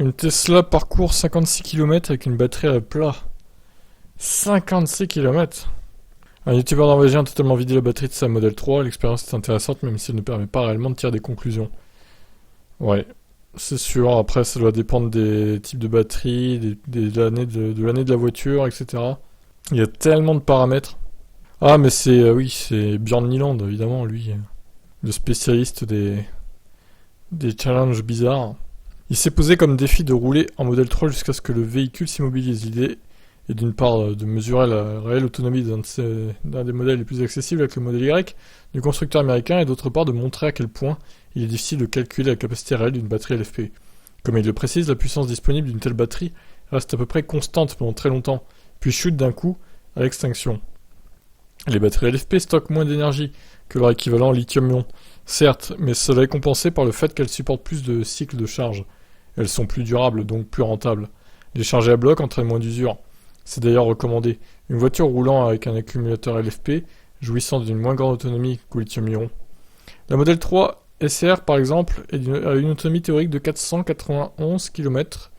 Une Tesla parcourt 56 km avec une batterie à plat. 56 km. Un youtubeur norvégien a totalement vidé la batterie de sa Model 3. L'expérience est intéressante même si elle ne permet pas réellement de tirer des conclusions. Ouais, c'est sûr. Après, ça doit dépendre des types de batterie, de l'année de la voiture, etc. Il y a tellement de paramètres. Ah, mais oui, c'est Björn Nyland, évidemment, lui, le spécialiste des challenges bizarres. Il s'est posé comme défi de rouler en Model 3 jusqu'à ce que le véhicule s'immobilise. L'idée est d'une part de mesurer la réelle autonomie d'un des modèles les plus accessibles avec le modèle Y du constructeur américain et d'autre part de montrer à quel point il est difficile de calculer la capacité réelle d'une batterie LFP. Comme il le précise, la puissance disponible d'une telle batterie reste à peu près constante pendant très longtemps, puis chute d'un coup à l'extinction. Les batteries LFP stockent moins d'énergie que leur équivalent lithium-ion, certes, mais cela est compensé par le fait qu'elles supportent plus de cycles de charge. Elles sont plus durables, donc plus rentables. Les charger à bloc entraînent moins d'usure. C'est d'ailleurs recommandé. Une voiture roulant avec un accumulateur LFP, jouissant d'une moins grande autonomie qu'au lithium-ion. La Model 3 SR, par exemple, a une autonomie théorique de 491 km,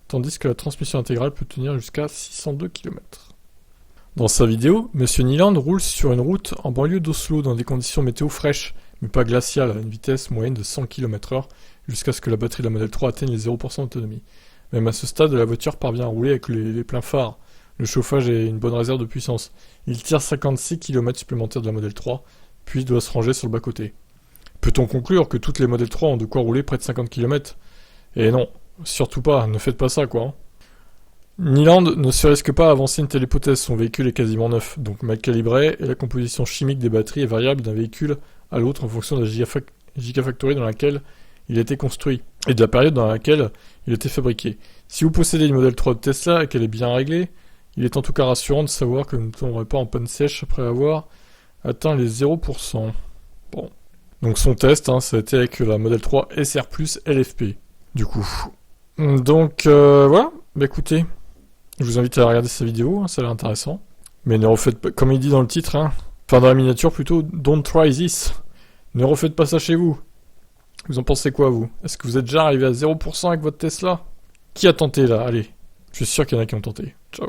tandis que la transmission intégrale peut tenir jusqu'à 602 km. Dans sa vidéo, M. Nyland roule sur une route en banlieue d'Oslo dans des conditions météo fraîches, mais pas glaciales, à une vitesse moyenne de 100 km/h, jusqu'à ce que la batterie de la Model 3 atteigne les 0% d'autonomie. Même à ce stade, la voiture parvient à rouler avec les pleins phares, le chauffage et une bonne réserve de puissance. Il tire 56 km supplémentaires de la Model 3, puis doit se ranger sur le bas-côté. Peut-on conclure que toutes les Model 3 ont de quoi rouler près de 50 km? Et non, surtout pas, ne faites pas ça quoi. Nyland ne se risque pas à avancer une telle hypothèse, son véhicule est quasiment neuf, donc mal calibré, et la composition chimique des batteries est variable d'un véhicule à l'autre en fonction de la gigafactory dans laquelle il a été construit, et de la période dans laquelle il a été fabriqué. Si vous possédez une Model 3 de Tesla et qu'elle est bien réglée, il est en tout cas rassurant de savoir que vous ne tomberez pas en panne sèche après avoir atteint les 0%. Bon. Donc son test, ça a été avec la Model 3 SR Plus LFP, du coup. Donc voilà, écoutez, je vous invite à regarder sa vidéo, ça a l'air intéressant. Mais ne refaites pas, comme il dit dans le titre, enfin dans la miniature plutôt, don't try this. Ne refaites pas ça chez vous. Vous en pensez quoi, vous? Est-ce que vous êtes déjà arrivé à 0% avec votre Tesla? Qui a tenté là? Allez, je suis sûr qu'il y en a qui ont tenté. Ciao.